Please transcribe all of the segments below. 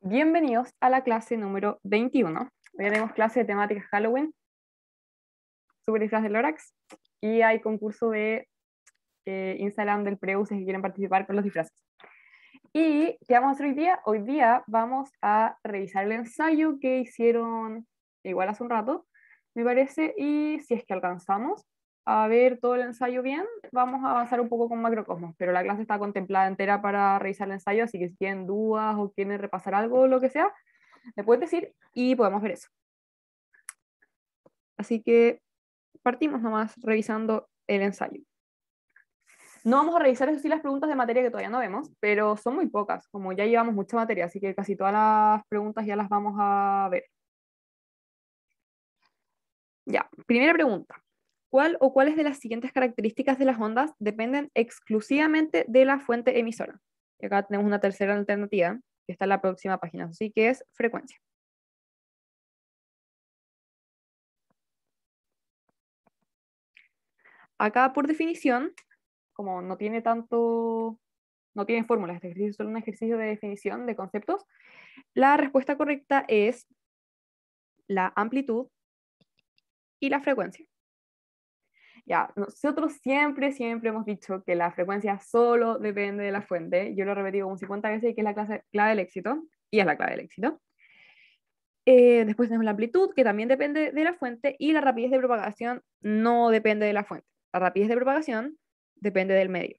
Bienvenidos a la clase número 21. Hoy tenemos clase de temática Halloween, super disfraz de Lorax, y hay concurso de Instagram del Preu si quieren participar con los disfraces. ¿Y qué vamos a hacer hoy día? Hoy día vamos a revisar el ensayo que hicieron igual hace un rato, me parece, y si es que alcanzamos a ver todo el ensayo bien, vamos a avanzar un poco con Macrocosmos, pero la clase está contemplada entera para revisar el ensayo, así que si tienen dudas o quieren repasar algo o lo que sea, me puedes decir y podemos ver eso. Así que partimos nomás revisando el ensayo. No vamos a revisar eso sí las preguntas de materia que todavía no vemos, pero son muy pocas, como ya llevamos mucha materia, así que casi todas las preguntas ya las vamos a ver. Ya, primera pregunta. ¿Cuál o cuáles de las siguientes características de las ondas dependen exclusivamente de la fuente emisora? Y acá tenemos una tercera alternativa, que está en la próxima página, así que es frecuencia. Acá por definición, como no tiene tanto, no tiene fórmulas, este ejercicio es solo un ejercicio de definición de conceptos, la respuesta correcta es la amplitud y la frecuencia. Ya, nosotros siempre hemos dicho que la frecuencia solo depende de la fuente. Yo lo he repetido como 50 veces y que es la clave del éxito, y es la clave del éxito. Después tenemos la amplitud, que también depende de la fuente, y la rapidez de propagación no depende de la fuente. La rapidez de propagación depende del medio.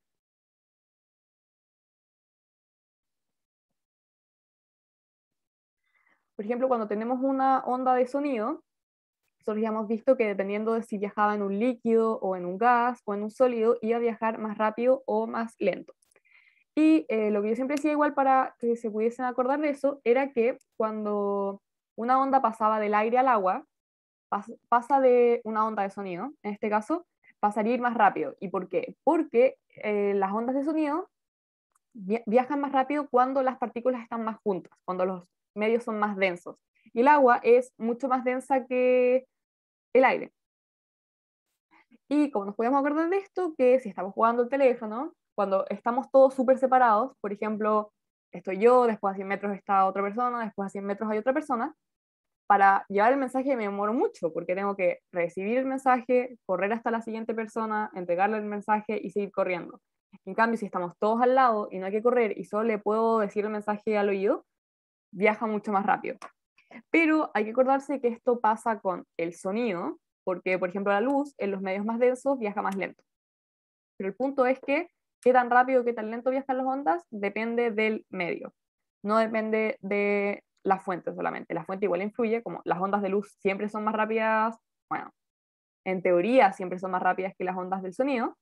Por ejemplo, cuando tenemos una onda de sonido, nosotros ya hemos visto que dependiendo de si viajaba en un líquido o en un gas o en un sólido, iba a viajar más rápido o más lento. Y lo que yo siempre decía igual para que se pudiesen acordar de eso, era que cuando una onda pasaba del aire al agua, pasa de una onda de sonido, en este caso, pasaría a ir más rápido. ¿Y por qué? Porque las ondas de sonido viajan más rápido cuando las partículas están más juntas, cuando los medios son más densos. Y el agua es mucho más densa que el aire. Y como nos podemos acordar de esto, que si estamos jugando el teléfono, cuando estamos todos súper separados, por ejemplo, estoy yo, después a 100 metros está otra persona, después a 100 metros hay otra persona, para llevar el mensaje me demoro mucho, porque tengo que recibir el mensaje, correr hasta la siguiente persona, entregarle el mensaje y seguir corriendo. En cambio, si estamos todos al lado y no hay que correr y solo le puedo decir el mensaje al oído, viaja mucho más rápido. Pero hay que acordarse que esto pasa con el sonido, porque, por ejemplo, la luz en los medios más densos viaja más lento. Pero el punto es que qué tan rápido, qué tan lento viajan las ondas depende del medio. No depende de la fuente solamente. La fuente igual influye, como las ondas de luz siempre son más rápidas, bueno, en teoría siempre son más rápidas que las ondas del sonido,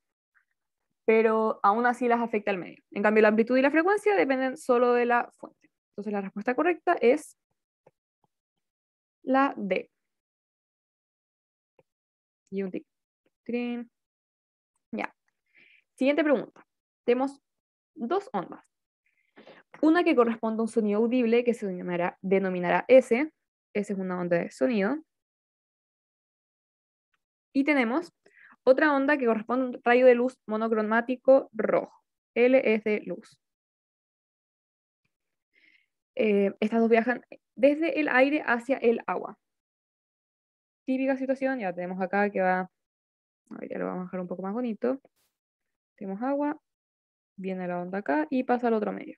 pero aún así las afecta el medio. En cambio, la amplitud y la frecuencia dependen solo de la fuente. Entonces la respuesta correcta es la D. Y un tic. Trin. Ya. Siguiente pregunta. Tenemos dos ondas. Una que corresponde a un sonido audible que se denominará S. S es una onda de sonido. Y tenemos otra onda que corresponde a un rayo de luz monocromático rojo. L es de luz. Estas dos viajan desde el aire hacia el agua. Típica situación, ya tenemos acá que va, a ver, ya lo vamos a dejar un poco más bonito. Tenemos agua, viene la onda acá y pasa al otro medio.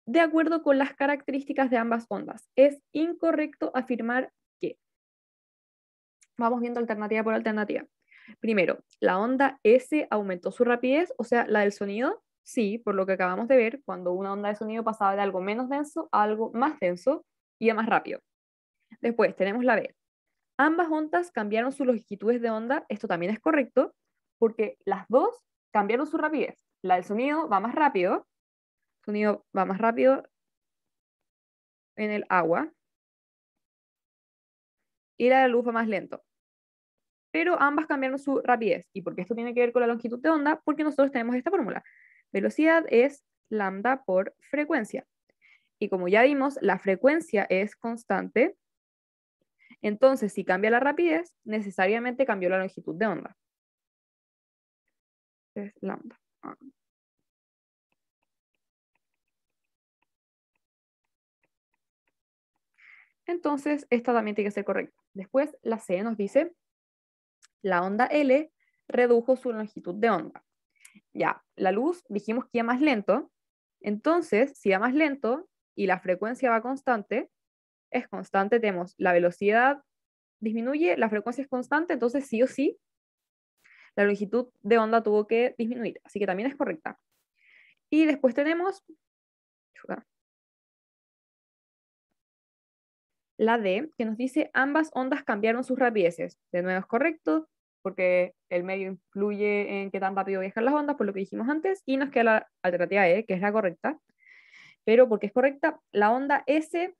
De acuerdo con las características de ambas ondas, es incorrecto afirmar que. Vamos viendo alternativa por alternativa. Primero, la onda S aumentó su rapidez, o sea, la del sonido, sí, por lo que acabamos de ver, cuando una onda de sonido pasaba de algo menos denso a algo más denso, iba más rápido. Después tenemos la B. Ambas ondas cambiaron sus longitudes de onda, esto también es correcto, porque las dos cambiaron su rapidez. La del sonido va más rápido, el sonido va más rápido en el agua, y la de la luz va más lento. Pero ambas cambiaron su rapidez. ¿Y por qué esto tiene que ver con la longitud de onda? Porque nosotros tenemos esta fórmula. Velocidad es lambda por frecuencia. Y como ya vimos, la frecuencia es constante. Entonces, si cambia la rapidez, necesariamente cambió la longitud de onda. Es lambda. Entonces, esta también tiene que ser correcta. Después, la C nos dice, la onda L redujo su longitud de onda. Ya, la luz dijimos que iba más lento, entonces, si va más lento y la frecuencia va constante, es constante, tenemos la velocidad disminuye, la frecuencia es constante, entonces sí o sí, la longitud de onda tuvo que disminuir, así que también es correcta. Y después tenemos la D, que nos dice ambas ondas cambiaron sus rapideces. De nuevo es correcto, porque el medio influye en qué tan rápido viajan las ondas, por lo que dijimos antes, y nos queda la alternativa E, que es la correcta. Pero porque es correcta, la onda S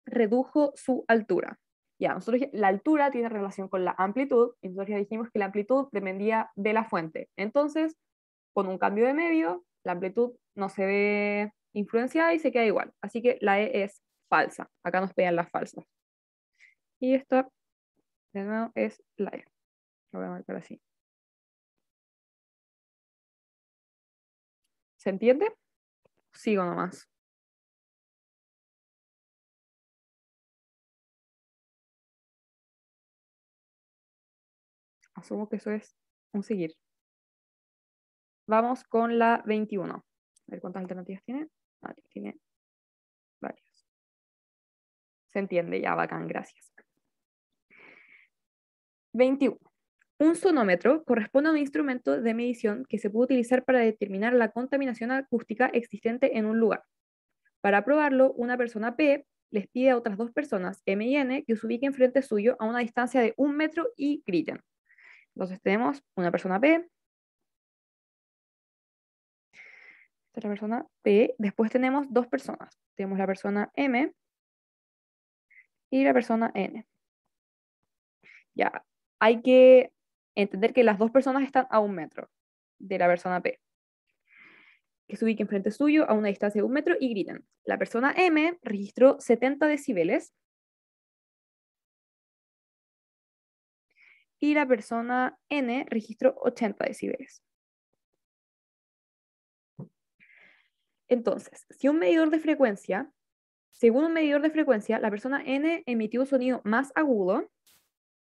redujo su altura. Ya, nosotros la altura tiene relación con la amplitud, y nosotros ya dijimos que la amplitud dependía de la fuente. Entonces, con un cambio de medio, la amplitud no se ve influenciada y se queda igual. Así que la E es falsa. Acá nos pegan las falsas. Y esta, de nuevo, es la E. Lo voy a marcar así. ¿Se entiende? Sigo nomás. Asumo que eso es un seguir. Vamos con la 21. A ver cuántas alternativas tiene. Vale, tiene varias. Se entiende, ya, bacán, gracias. 21. Un sonómetro corresponde a un instrumento de medición que se puede utilizar para determinar la contaminación acústica existente en un lugar. Para probarlo, una persona P les pide a otras dos personas, M y N, que se ubiquen frente suyo a una distancia de 1 metro y griten. Entonces tenemos una persona P, otra persona P, después tenemos dos personas. Tenemos la persona M y la persona N. Ya, hay que entender que las dos personas están a 1 metro de la persona P. Que se ubiquen frente suyo a una distancia de 1 metro y griten. La persona M registró 70 decibeles y la persona N registró 80 decibeles. Entonces, si un medidor de frecuencia, según un medidor de frecuencia, la persona N emitió un sonido más agudo,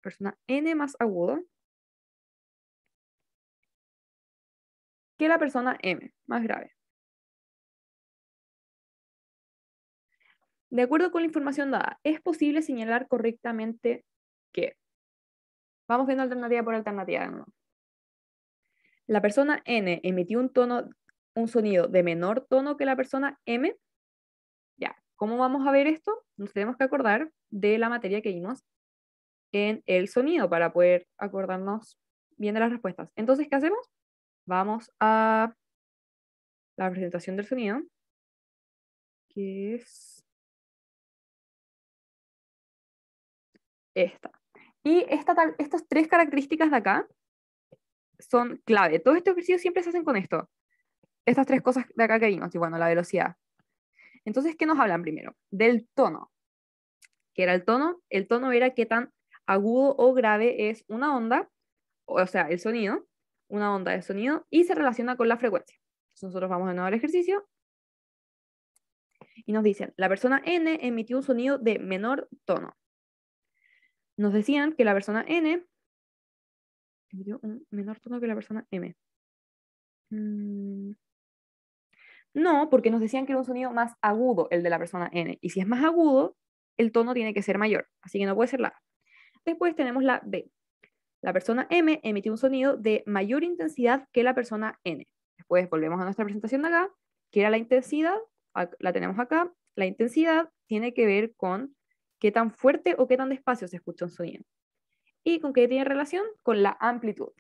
persona N más agudo, que la persona M, más grave. De acuerdo con la información dada, es posible señalar correctamente que, vamos viendo alternativa por alternativa, ¿no? La persona N emitió un sonido de menor tono que la persona M. Ya, ¿cómo vamos a ver esto? Nos tenemos que acordar de la materia que vimos en el sonido para poder acordarnos bien de las respuestas. Entonces, ¿qué hacemos? Vamos a la presentación del sonido, que es esta. Y estas tres características de acá son clave. Todos estos ejercicios siempre se hacen con esto. Estas tres cosas de acá que vimos, y bueno, la velocidad. Entonces, ¿qué nos hablan primero? Del tono. ¿Qué era el tono? El tono era qué tan agudo o grave es una onda, o sea, el sonido, una onda de sonido, y se relaciona con la frecuencia. Entonces nosotros vamos de nuevo al ejercicio y nos dicen, la persona N emitió un sonido de menor tono. Nos decían que la persona N emitió un menor tono que la persona M. No, porque nos decían que era un sonido más agudo el de la persona N. Y si es más agudo, el tono tiene que ser mayor. Así que no puede ser la A. Después tenemos la B. La persona M emitió un sonido de mayor intensidad que la persona N. Después volvemos a nuestra presentación de acá, que era la intensidad, la tenemos acá. La intensidad tiene que ver con qué tan fuerte o qué tan despacio se escucha un sonido. ¿Y con qué tiene relación? Con la amplitud.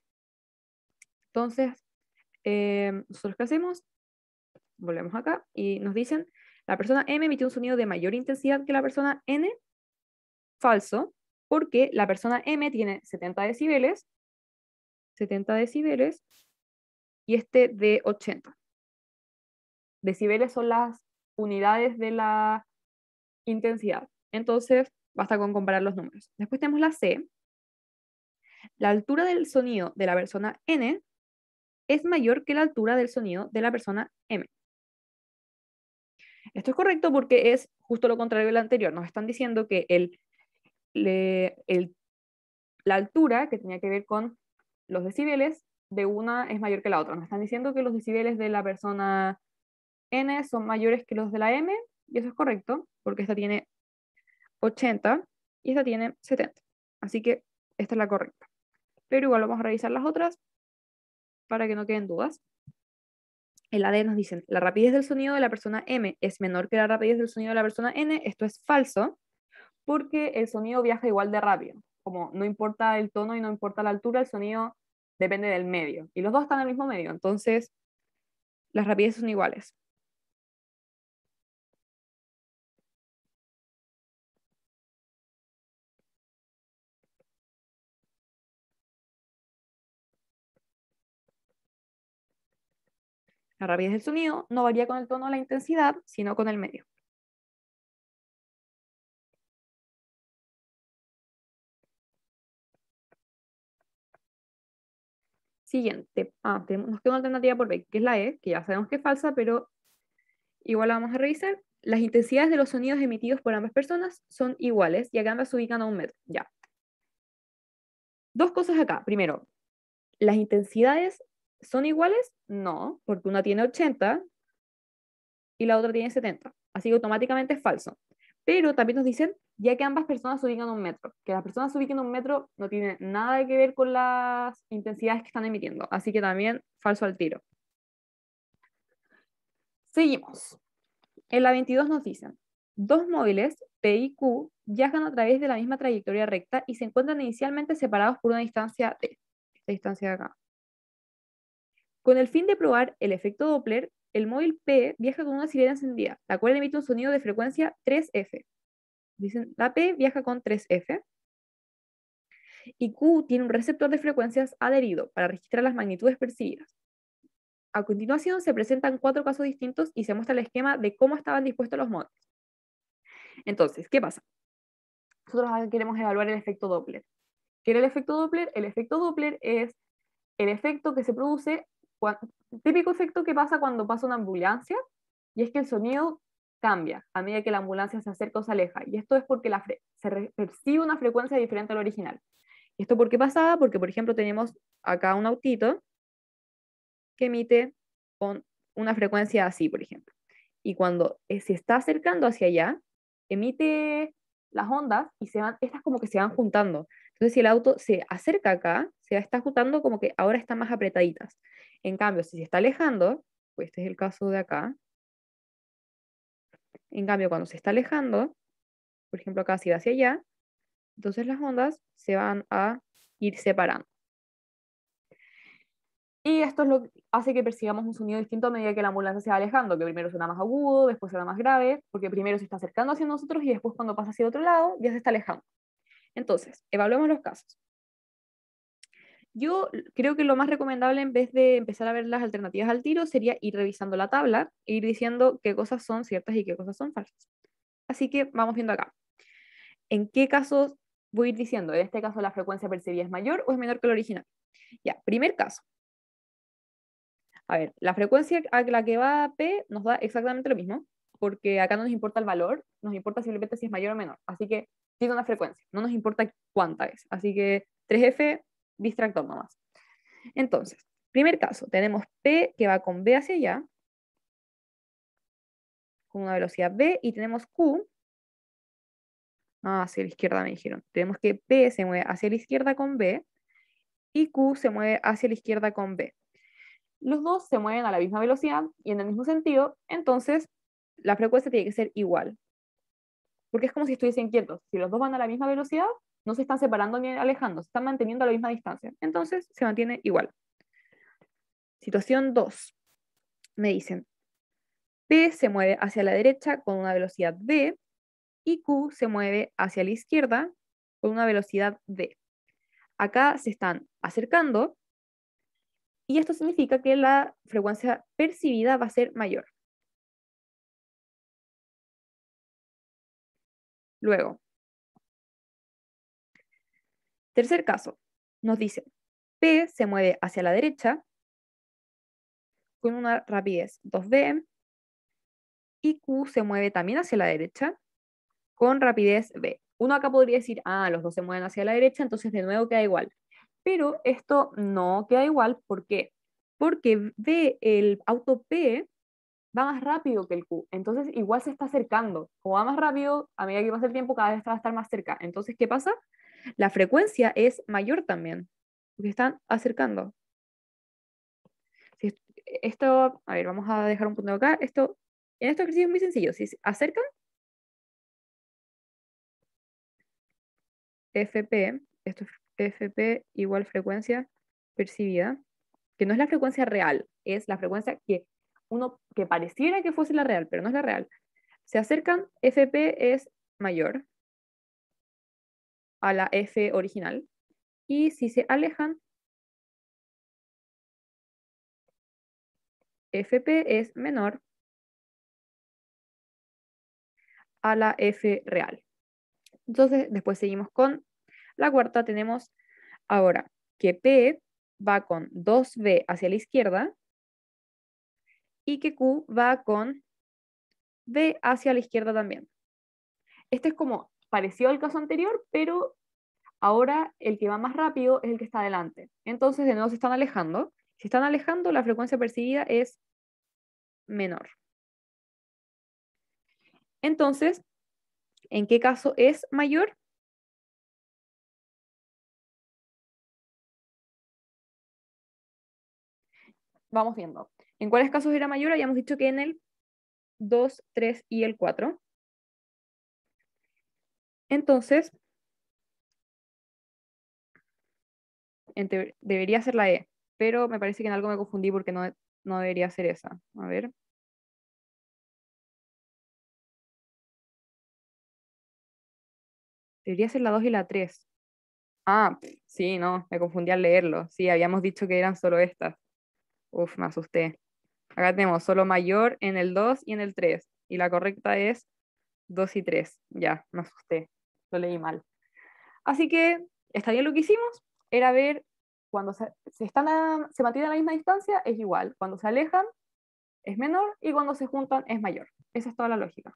Entonces, ¿nosotros qué hacemos? Volvemos acá y nos dicen, la persona M emitió un sonido de mayor intensidad que la persona N. Falso, porque la persona M tiene 70 decibeles, 70 decibeles, y este de 80. Decibeles son las unidades de la intensidad. Entonces, basta con comparar los números. Después tenemos la C. La altura del sonido de la persona N es mayor que la altura del sonido de la persona M. Esto es correcto porque es justo lo contrario del anterior. Nos están diciendo que la altura, que tenía que ver con los decibeles, de una es mayor que la otra. Nos están diciendo que los decibeles de la persona N son mayores que los de la M, y eso es correcto, porque esta tiene 80 y esta tiene 70. Así que esta es la correcta. Pero igual vamos a revisar las otras para que no queden dudas. En la D nos dicen, la rapidez del sonido de la persona M es menor que la rapidez del sonido de la persona N. Esto es falso, porque el sonido viaja igual de rápido. Como no importa el tono y no importa la altura, el sonido depende del medio. Y los dos están en el mismo medio, entonces las rapideces son iguales. La rapidez del sonido no varía con el tono o la intensidad, sino con el medio. Siguiente. Nos queda una alternativa por B, que es la E, que ya sabemos que es falsa, pero igual la vamos a revisar. Las intensidades de los sonidos emitidos por ambas personas son iguales y acá ambas se ubican a 1 metro. Ya. Dos cosas acá. Primero, ¿las intensidades son iguales? No, porque una tiene 80 y la otra tiene 70. Así que automáticamente es falso. Pero también nos dicen, ya que ambas personas se ubican a 1 metro. Que las personas se ubiquen a 1 metro no tiene nada que ver con las intensidades que están emitiendo. Así que también falso al tiro. Seguimos. En la 22 nos dicen, dos móviles, P y Q, viajan a través de la misma trayectoria recta y se encuentran inicialmente separados por una distancia T. Esta distancia de acá. Con el fin de probar el efecto Doppler, el móvil P viaja con una sirena encendida, la cual emite un sonido de frecuencia 3F. Dicen, la P viaja con 3F y Q tiene un receptor de frecuencias adherido para registrar las magnitudes percibidas. A continuación se presentan 4 casos distintos y se muestra el esquema de cómo estaban dispuestos los móviles. Entonces, ¿qué pasa? Nosotros ahora queremos evaluar el efecto Doppler. ¿Qué era el efecto Doppler? El efecto Doppler es el efecto que se produce, típico efecto que pasa cuando pasa una ambulancia, y es que el sonido cambia a medida que la ambulancia se acerca o se aleja. Y esto es porque percibe una frecuencia diferente a la original. ¿Y esto por qué pasaba? Porque, por ejemplo, tenemos acá un autito que emite con una frecuencia así, por ejemplo. Y cuando se está acercando hacia allá, emite las ondas y estas como que se van juntando. Entonces, si el auto se acerca acá, se está juntando como que ahora están más apretaditas. En cambio, si se está alejando, pues este es el caso de acá. En cambio, cuando se está alejando, por ejemplo, acá si va hacia allá, entonces las ondas se van a ir separando. Y esto es lo que hace que percibamos un sonido distinto a medida que la ambulancia se va alejando, que primero suena más agudo, después suena más grave, porque primero se está acercando hacia nosotros y después cuando pasa hacia el otro lado ya se está alejando. Entonces, evaluemos los casos. Yo creo que lo más recomendable en vez de empezar a ver las alternativas al tiro sería ir revisando la tabla e ir diciendo qué cosas son ciertas y qué cosas son falsas. Así que vamos viendo acá. ¿En qué casos voy a ir diciendo? En este caso la frecuencia percibida es mayor o es menor que la original. Ya, primer caso. A ver, la frecuencia a la que va P nos da exactamente lo mismo, porque acá no nos importa el valor, nos importa simplemente si es mayor o menor. Así que tiene una frecuencia, no nos importa cuánta es. Así que 3F, distractor nomás. Entonces, primer caso, tenemos P que va con B hacia allá, con una velocidad B, y tenemos Q, hacia la izquierda me dijeron. Tenemos que P se mueve hacia la izquierda con B, y Q se mueve hacia la izquierda con B. Los dos se mueven a la misma velocidad y en el mismo sentido, entonces la frecuencia tiene que ser igual. Porque es como si estuviesen quietos. Si los dos van a la misma velocidad, no se están separando ni alejando, se están manteniendo a la misma distancia. Entonces se mantiene igual. Situación 2. Me dicen, P se mueve hacia la derecha con una velocidad V y Q se mueve hacia la izquierda con una velocidad V. Acá se están acercando y esto significa que la frecuencia percibida va a ser mayor. Luego, tercer caso, nos dice, P se mueve hacia la derecha con una rapidez 2V y Q se mueve también hacia la derecha con rapidez v. Uno acá podría decir, ah, los dos se mueven hacia la derecha, entonces de nuevo queda igual. Pero esto no queda igual, ¿por qué? Porque v, el auto P va más rápido que el Q, entonces igual se está acercando. Como va más rápido, a medida que pasa el tiempo, cada vez va a estar más cerca. Entonces, ¿qué pasa? La frecuencia es mayor también, porque están acercando. Si esto, a ver, vamos a dejar un punto acá. En este ejercicio es muy sencillo. Si se acercan, FP, esto es FP igual frecuencia percibida, que no es la frecuencia real, es la frecuencia que pareciera que fuese la real, pero no es la real. Se acercan, FP es mayor a la F original, y si se alejan, FP es menor a la F real. Entonces, después seguimos con la cuarta. Tenemos ahora que P va con 2B hacia la izquierda y que Q va con B hacia la izquierda también. Este es como parecido al caso anterior, pero ahora el que va más rápido es el que está adelante. Entonces, de nuevo se están alejando. Si están alejando, la frecuencia percibida es menor. Entonces, ¿en qué caso es mayor? Vamos viendo. ¿En cuáles casos era mayor? Habíamos dicho que en el 2, 3 y el 4. Entonces, debería ser la E, pero me parece que en algo me confundí porque no debería ser esa. A ver. Debería ser la 2 y la 3. Ah, sí, no, me confundí al leerlo. Sí, habíamos dicho que eran solo estas. Uf, me asusté. Acá tenemos solo mayor en el 2 y en el 3. Y la correcta es 2 y 3. Ya, me asusté. Lo leí mal. Así que, ¿está bien lo que hicimos? Era ver cuando se mantienen a la misma distancia, es igual. Cuando se alejan, es menor. Y cuando se juntan, es mayor. Esa es toda la lógica.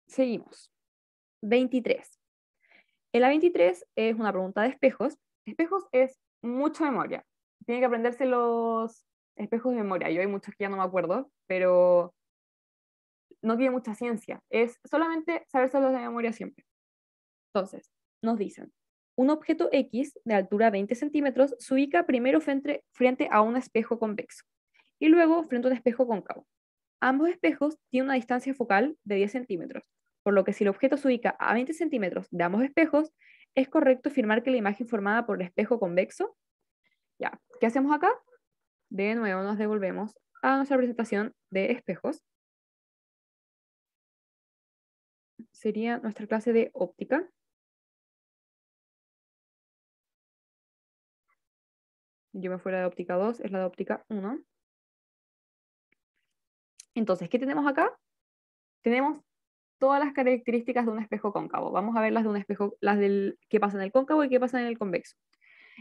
Seguimos. 23. En la 23 es una pregunta de espejos. Espejos es mucha memoria. Tiene que aprenderse los espejos de memoria. Yo hay muchos que ya no me acuerdo, pero no tiene mucha ciencia. Es solamente sabérselos de memoria siempre. Entonces, nos dicen, un objeto X de altura 20 centímetros se ubica primero frente a un espejo convexo y luego frente a un espejo cóncavo. Ambos espejos tienen una distancia focal de 10 centímetros, por lo que si el objeto se ubica a 20 centímetros de ambos espejos, es correcto afirmar que la imagen formada por el espejo convexo, ya, ¿qué hacemos acá? De nuevo nos devolvemos a nuestra presentación de espejos. Sería nuestra clase de óptica. Yo me fuera de óptica 2, es la de óptica 1. Entonces, ¿qué tenemos acá? Tenemos todas las características de un espejo cóncavo. Vamos a ver las de un espejo, las del qué pasa en el cóncavo y qué pasa en el convexo.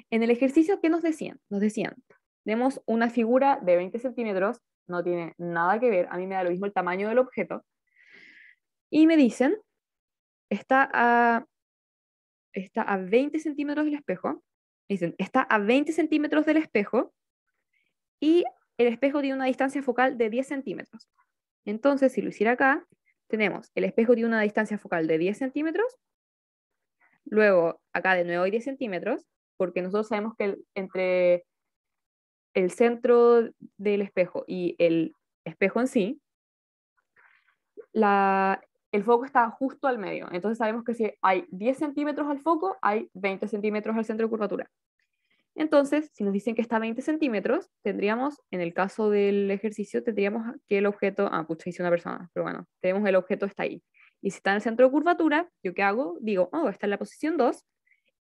En el ejercicio, ¿qué nos decían? Nos decían, tenemos una figura de 20 centímetros, no tiene nada que ver, a mí me da lo mismo el tamaño del objeto, y me dicen, está a, está a 20 centímetros del espejo, dicen, está a 20 centímetros del espejo, y el espejo tiene una distancia focal de 10 centímetros. Entonces, si lo hiciera acá, tenemos el espejo tiene una distancia focal de 10 centímetros, luego acá de nuevo hay 10 centímetros, porque nosotros sabemos que entre el centro del espejo y el espejo en sí, el foco está justo al medio. Entonces sabemos que si hay 10 centímetros al foco, hay 20 centímetros al centro de curvatura. Entonces, si nos dicen que está a 20 centímetros, tendríamos, en el caso del ejercicio, tendríamos que el objeto, pucha, hice una persona, pero bueno, tenemos el objeto está ahí. Y si está en el centro de curvatura, ¿yo qué hago? Digo, oh, está en la posición 2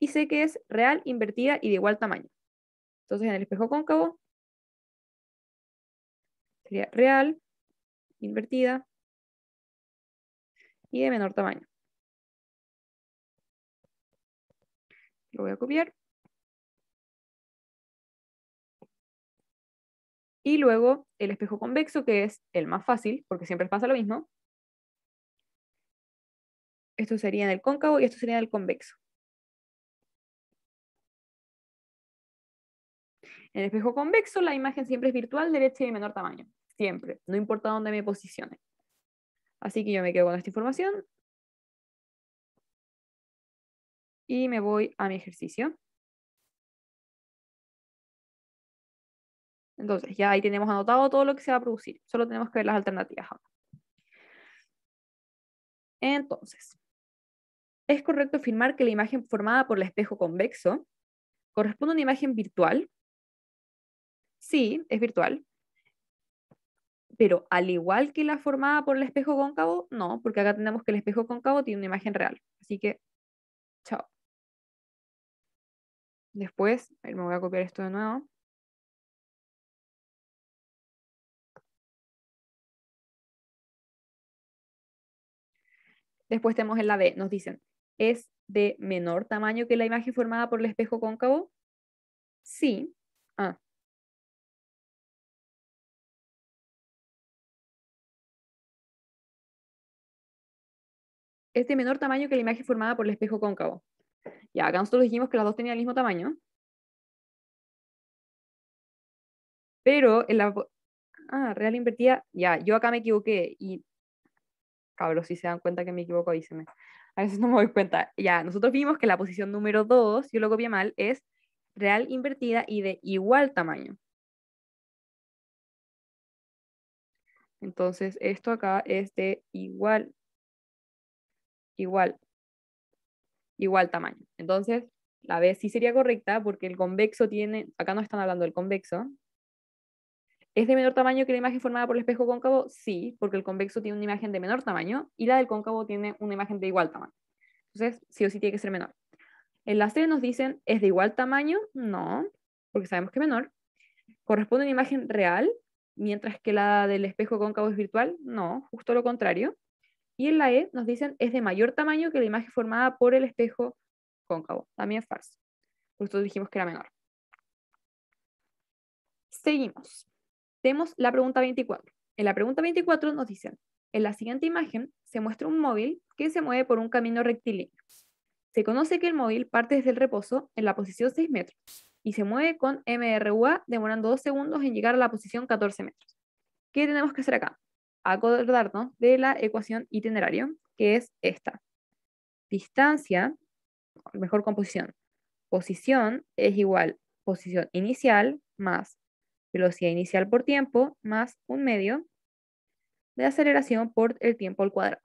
y sé que es real, invertida y de igual tamaño. Entonces, en el espejo cóncavo sería real, invertida y de menor tamaño. Lo voy a copiar. Y luego el espejo convexo, que es el más fácil, porque siempre pasa lo mismo. Esto sería en el cóncavo y esto sería en el convexo. En el espejo convexo, la imagen siempre es virtual, derecha y de menor tamaño. Siempre, no importa dónde me posicione. Así que yo me quedo con esta información y me voy a mi ejercicio. Entonces, ya ahí tenemos anotado todo lo que se va a producir. Solo tenemos que ver las alternativas ahora. Entonces, ¿es correcto afirmar que la imagen formada por el espejo convexo corresponde a una imagen virtual? Sí, es virtual. Pero al igual que la formada por el espejo cóncavo, no, porque acá tenemos que el espejo cóncavo tiene una imagen real. Así que, chao. Después, a ver, me voy a copiar esto de nuevo. Después tenemos en la B, nos dicen, ¿es de menor tamaño que la imagen formada por el espejo cóncavo? Sí. Ah, es de menor tamaño que la imagen formada por el espejo cóncavo. Ya, acá nosotros dijimos que las dos tenían el mismo tamaño, pero en la... real invertida, ya, yo acá me equivoqué y, cabros, si se dan cuenta que me equivoco, avísenme. A veces no me doy cuenta. Ya, nosotros vimos que la posición número 2, yo lo copié mal, es real invertida y de igual tamaño. Entonces, esto acá es de igual, igual tamaño. Entonces, la B sí sería correcta porque el convexo tiene, acá no están hablando del convexo. ¿Es de menor tamaño que la imagen formada por el espejo cóncavo? Sí, porque el convexo tiene una imagen de menor tamaño y la del cóncavo tiene una imagen de igual tamaño. Entonces, sí o sí tiene que ser menor. En la C nos dicen, ¿es de igual tamaño? No, porque sabemos que es menor. ¿Corresponde a una imagen real, mientras que la del espejo cóncavo es virtual? No, justo lo contrario. Y en la E nos dicen, ¿es de mayor tamaño que la imagen formada por el espejo cóncavo? También es falso. Por eso dijimos que era menor. Seguimos. Tenemos la pregunta 24. En la pregunta 24 nos dicen, en la siguiente imagen se muestra un móvil que se mueve por un camino rectilíneo. Se conoce que el móvil parte desde el reposo en la posición 6 metros y se mueve con MRUA demorando 2 segundos en llegar a la posición 14 metros. ¿Qué tenemos que hacer acá? Acordarnos de la ecuación itinerario, que es esta. Distancia, mejor composición. Posición es igual posición inicial más velocidad inicial por tiempo más un medio de aceleración por el tiempo al cuadrado.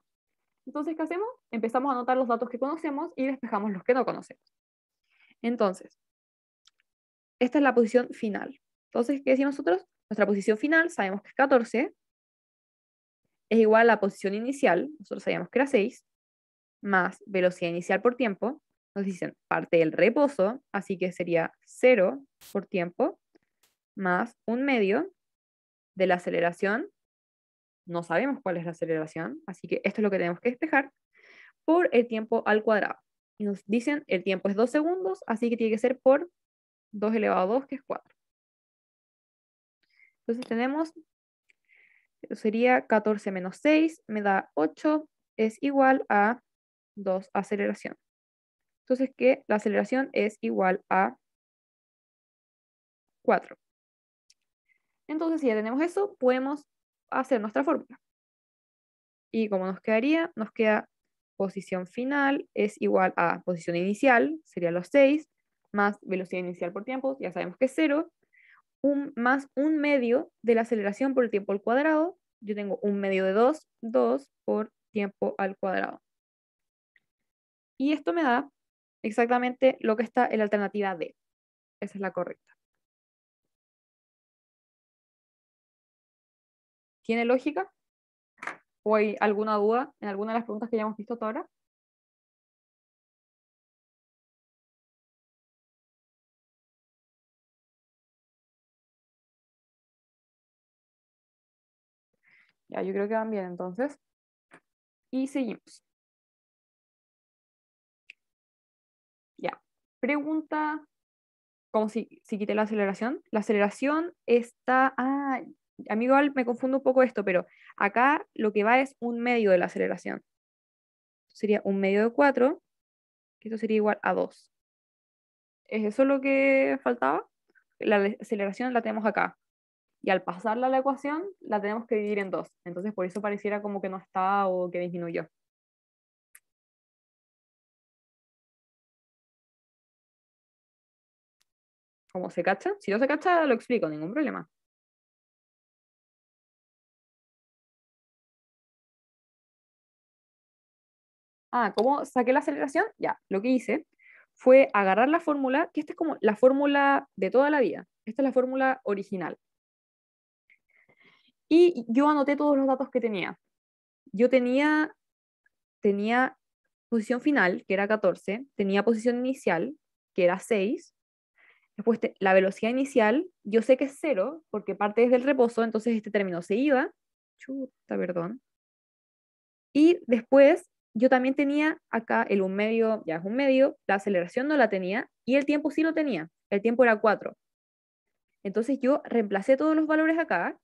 Entonces, ¿qué hacemos? Empezamos a anotar los datos que conocemos y despejamos los que no conocemos. Entonces, esta es la posición final. Entonces, ¿qué decimos nosotros? Nuestra posición final, sabemos que es 14, es igual a la posición inicial, nosotros sabíamos que era 6, más velocidad inicial por tiempo, nos dicen parte del reposo, así que sería 0 por tiempo, más un medio de la aceleración, no sabemos cuál es la aceleración, así que esto es lo que tenemos que despejar, por el tiempo al cuadrado. Y nos dicen el tiempo es 2 segundos, así que tiene que ser por 2 elevado a 2, que es 4. Entonces tenemos, sería 14 menos 6, me da 8, es igual a 2 aceleración. Entonces que la aceleración es igual a 4. Entonces, si ya tenemos eso, podemos hacer nuestra fórmula. Y como nos quedaría, nos queda posición final es igual a posición inicial, sería los 6, más velocidad inicial por tiempo, ya sabemos que es 0, más un medio de la aceleración por el tiempo al cuadrado. Yo tengo un medio de 2, 2 por tiempo al cuadrado. Y esto me da exactamente lo que está en la alternativa D. Esa es la correcta. ¿Tiene lógica? ¿O hay alguna duda en alguna de las preguntas que ya hemos visto hasta ahora? Ya, yo creo que van bien entonces. Y seguimos. Ya. Pregunta como si quité la aceleración. La aceleración está, amigo, me confundo un poco esto, pero acá lo que va es un medio de la aceleración. Sería un medio de 4, que esto sería igual a 2. ¿Es eso lo que faltaba? La aceleración la tenemos acá. Y al pasarla a la ecuación, la tenemos que dividir en 2. Entonces, por eso pareciera como que no está o que disminuyó. ¿Cómo se cacha? Si no se cacha, lo explico, ningún problema. ¿Cómo saqué la aceleración? Ya, lo que hice fue agarrar la fórmula, que esta es como la fórmula de toda la vida. Esta es la fórmula original. Y yo anoté todos los datos que tenía. Yo tenía posición final, que era 14, tenía posición inicial, que era 6. Después la velocidad inicial, yo sé que es 0, porque parte desde el reposo, entonces este término se iba. Chuta, perdón. Y después yo también tenía acá el un medio, ya es un medio, la aceleración no la tenía y el tiempo sí lo tenía. El tiempo era 4. Entonces yo reemplacé todos los valores acá,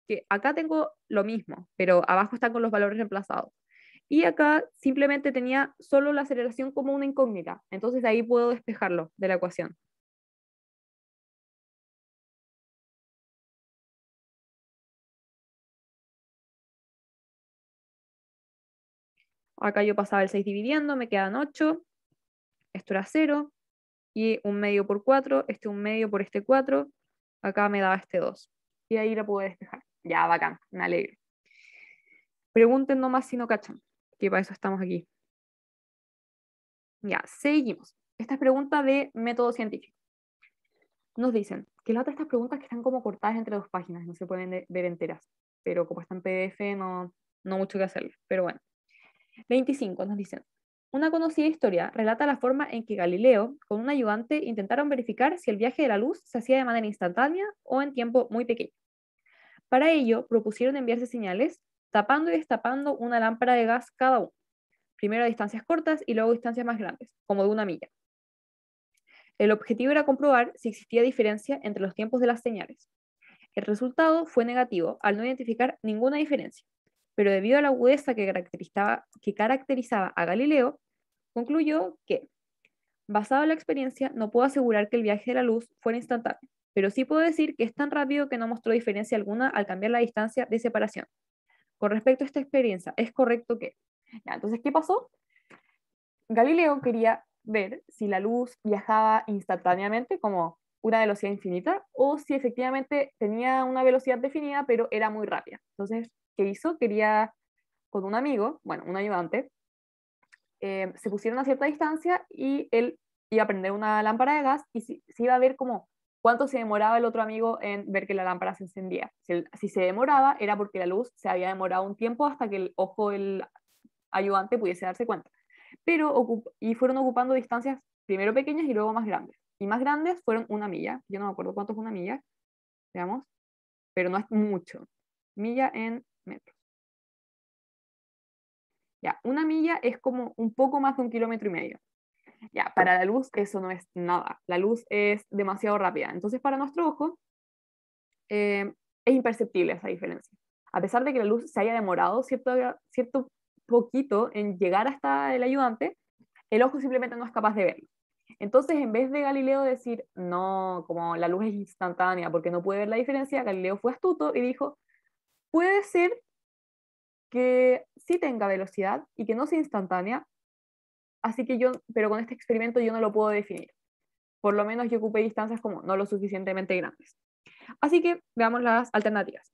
que acá tengo lo mismo, pero abajo están con los valores reemplazados. Y acá simplemente tenía solo la aceleración como una incógnita. Entonces de ahí puedo despejarlo de la ecuación. Acá yo pasaba el 6 dividiendo, me quedan 8. Esto era 0. Y un medio por 4, este un medio por este 4. Acá me daba este 2. Y ahí la pude despejar. Ya, bacán, me alegro. Pregunten nomás si no cachan, que para eso estamos aquí. Ya, seguimos. Esta es pregunta de método científico. Nos dicen que las otras estas preguntas que están como cortadas entre dos páginas, no se pueden ver enteras, pero como está en PDF no mucho que hacerle. Pero bueno, 25 nos dicen, una conocida historia relata la forma en que Galileo, con un ayudante, intentaron verificar si el viaje de la luz se hacía de manera instantánea o en tiempo muy pequeño. Para ello, propusieron enviarse señales tapando y destapando una lámpara de gas cada uno, primero a distancias cortas y luego a distancias más grandes, como de una milla. El objetivo era comprobar si existía diferencia entre los tiempos de las señales. El resultado fue negativo al no identificar ninguna diferencia, pero debido a la agudeza que caracterizaba a Galileo, concluyó que, basado en la experiencia, no puedo asegurar que el viaje de la luz fuera instantáneo, pero sí puedo decir que es tan rápido que no mostró diferencia alguna al cambiar la distancia de separación. Con respecto a esta experiencia, ¿es correcto que? Ya, entonces, ¿qué pasó? Galileo quería ver si la luz viajaba instantáneamente, como una velocidad infinita, o si efectivamente tenía una velocidad definida, pero era muy rápida. Entonces, ¿qué hizo? Quería, con un amigo, bueno, un ayudante, se pusieron a cierta distancia y él iba a prender una lámpara de gas y se iba a ver como cuánto se demoraba el otro amigo en ver que la lámpara se encendía. Si se demoraba, era porque la luz se había demorado un tiempo hasta que el ojo del ayudante pudiese darse cuenta. Y fueron ocupando distancias primero pequeñas y luego más grandes. Y más grandes fueron una milla. Yo no me acuerdo cuánto es una milla, veamos, pero no es mucho. Milla en metros. Ya, una milla es como un poco más de 1,5 kilómetros. Ya, para la luz eso no es nada. La luz es demasiado rápida. Entonces, para nuestro ojo, es imperceptible esa diferencia. A pesar de que la luz se haya demorado cierto poquito en llegar hasta el ayudante, el ojo simplemente no es capaz de verlo. Entonces, en vez de Galileo decir, no, como la luz es instantánea porque no puede ver la diferencia, Galileo fue astuto y dijo, puede ser que sí tenga velocidad y que no sea instantánea, así que pero con este experimento yo no lo puedo definir. Por lo menos yo ocupé distancias como no lo suficientemente grandes. Así que veamos las alternativas.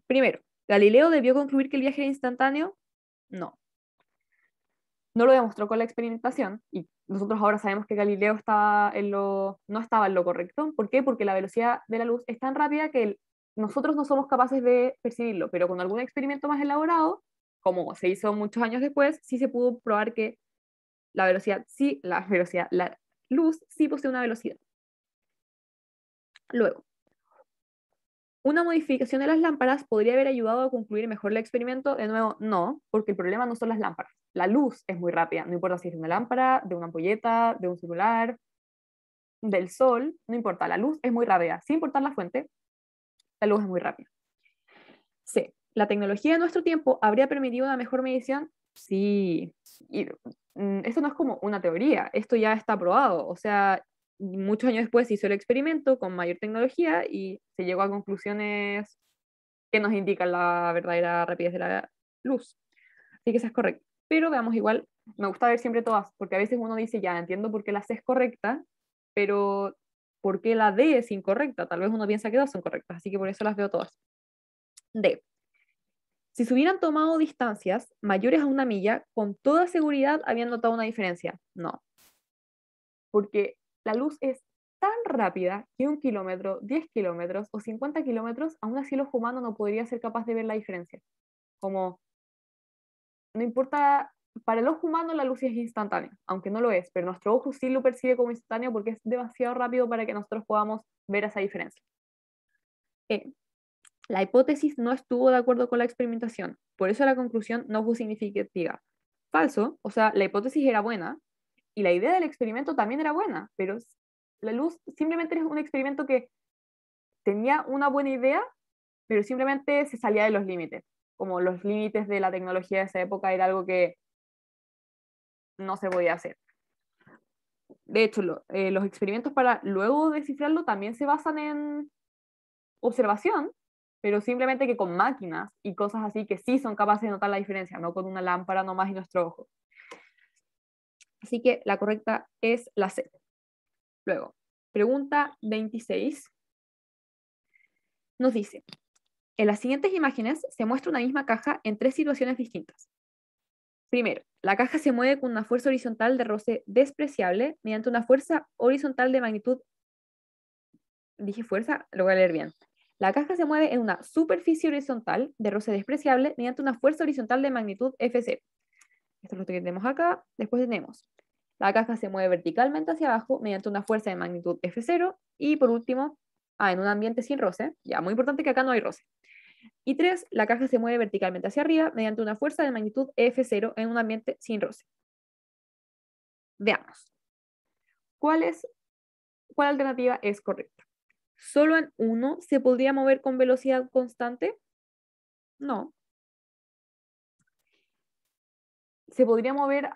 Primero, ¿Galileo debió concluir que el viaje era instantáneo? No. No lo demostró con la experimentación y nosotros ahora sabemos que Galileo no estaba en lo correcto. ¿Por qué? Porque la velocidad de la luz es tan rápida que nosotros no somos capaces de percibirlo, pero con algún experimento más elaborado, como se hizo muchos años después, sí se pudo probar que la luz sí posee una velocidad. Luego, ¿Una modificación de las lámparas podría haber ayudado a concluir mejor el experimento? De nuevo, no, porque el problema no son las lámparas. La luz es muy rápida, no importa si es de una lámpara, de una ampolleta, de un celular, del sol, no importa, la luz es muy rápida. Sin importar la fuente, la luz es muy rápida. C. ¿La tecnología de nuestro tiempo habría permitido una mejor medición? Sí. Y, esto no es como una teoría, esto ya está probado. O sea, muchos años después se hizo el experimento con mayor tecnología y se llegó a conclusiones que nos indican la verdadera rapidez de la luz. Así que esa es correcta. Pero veamos igual, me gusta ver siempre todas, porque a veces uno dice, ya entiendo por qué la C es correcta, pero ¿por qué la D es incorrecta? Tal vez uno piensa que dos son correctas, así que por eso las veo todas. D. Si se hubieran tomado distancias mayores a 1 milla, con toda seguridad habían notado una diferencia. No, porque la luz es tan rápida que 1 kilómetro, 10 kilómetros o 50 kilómetros, aún así el ojo humano no podría ser capaz de ver la diferencia. Como, no importa, para el ojo humano la luz es instantánea, aunque no lo es, pero nuestro ojo sí lo percibe como instantáneo porque es demasiado rápido para que nosotros podamos ver esa diferencia. La hipótesis no estuvo de acuerdo con la experimentación, por eso la conclusión no fue significativa. Falso, o sea, la hipótesis era buena y la idea del experimento también era buena, pero la luz simplemente es un experimento que tenía una buena idea, pero simplemente se salía de los límites. Como los límites de la tecnología de esa época era algo que no se podía hacer. De hecho, los experimentos para luego descifrarlo también se basan en observación, pero simplemente que con máquinas y cosas así que sí son capaces de notar la diferencia, no con una lámpara nomás y nuestro ojo. Así que la correcta es la C. Luego, pregunta 26. Nos dice, en las siguientes imágenes se muestra una misma caja en 3 situaciones distintas. Primero, la caja se mueve con una fuerza horizontal de roce despreciable mediante una fuerza horizontal de magnitud. Dije fuerza, lo voy a leer bien. La caja se mueve en una superficie horizontal de roce despreciable mediante una fuerza horizontal de magnitud F0. Esto es lo que tenemos acá. Después tenemos, la caja se mueve verticalmente hacia abajo mediante una fuerza de magnitud F0. Y por último, en un ambiente sin roce. Ya, muy importante que acá no hay roce. Y 3, la caja se mueve verticalmente hacia arriba mediante una fuerza de magnitud F0 en un ambiente sin roce. Veamos. ¿Cuál alternativa es correcta? ¿Solo en uno se podría mover con velocidad constante? No. ¿Se podría mover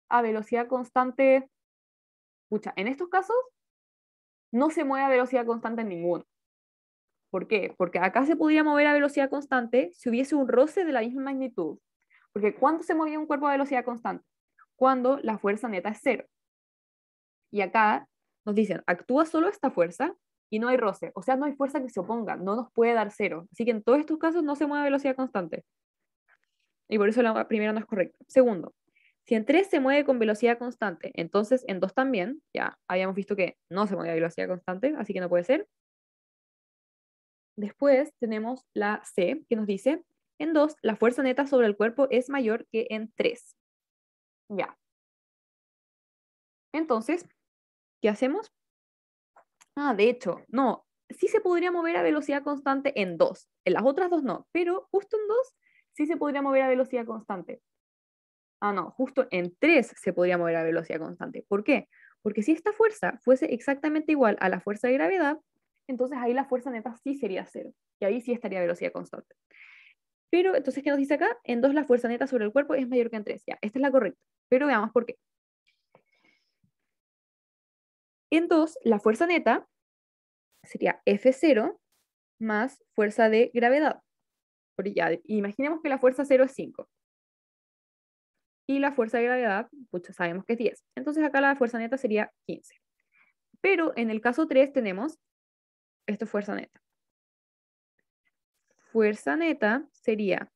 a velocidad constante? Pucha, en estos casos no se mueve a velocidad constante en ninguno. ¿Por qué? Porque acá se podría mover a velocidad constante si hubiese un roce de la misma magnitud. Porque ¿cuándo se movía un cuerpo a velocidad constante? Cuando la fuerza neta es cero. Y acá nos dicen, actúa solo esta fuerza y no hay roce. O sea, no hay fuerza que se oponga, no nos puede dar cero. Así que en todos estos casos no se mueve a velocidad constante. Y por eso la primera no es correcta. Segundo, si en 3 se mueve con velocidad constante, entonces en 2 también, ya habíamos visto que no se mueve a velocidad constante, así que no puede ser. Después tenemos la C, que nos dice, en 2 la fuerza neta sobre el cuerpo es mayor que en 3. Ya. Entonces, ¿qué hacemos? De hecho, no, sí se podría mover a velocidad constante en 2. En las otras dos no, pero justo en 2 sí se podría mover a velocidad constante. No, justo en 3 se podría mover a velocidad constante. ¿Por qué? Porque si esta fuerza fuese exactamente igual a la fuerza de gravedad, entonces ahí la fuerza neta sí sería cero. Y ahí sí estaría a velocidad constante. Pero entonces, ¿qué nos dice acá? En 2 la fuerza neta sobre el cuerpo es mayor que en 3. Ya, esta es la correcta. Pero veamos por qué. En 2, la fuerza neta sería F0 más fuerza de gravedad. Porque ya, imaginemos que la fuerza cero es 5 y la fuerza de gravedad, pucha, sabemos que es 10. Entonces acá la fuerza neta sería 15. Pero en el caso 3 tenemos, esto es fuerza neta. Fuerza neta sería,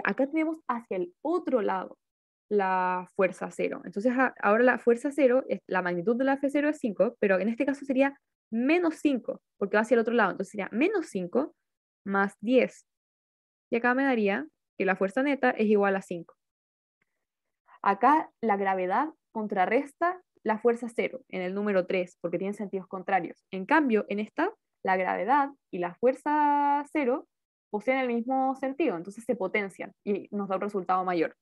acá tenemos hacia el otro lado la fuerza cero. Entonces ahora la fuerza cero, la magnitud de la F0 es 5, pero en este caso sería menos 5, porque va hacia el otro lado. Entonces sería menos 5 más 10. Y acá me daría que la fuerza neta es igual a 5. Acá la gravedad contrarresta la fuerza 0 en el número 3, porque tienen sentidos contrarios. En cambio, en esta, la gravedad y la fuerza 0 poseen el mismo sentido, entonces se potencian y nos da un resultado mayor.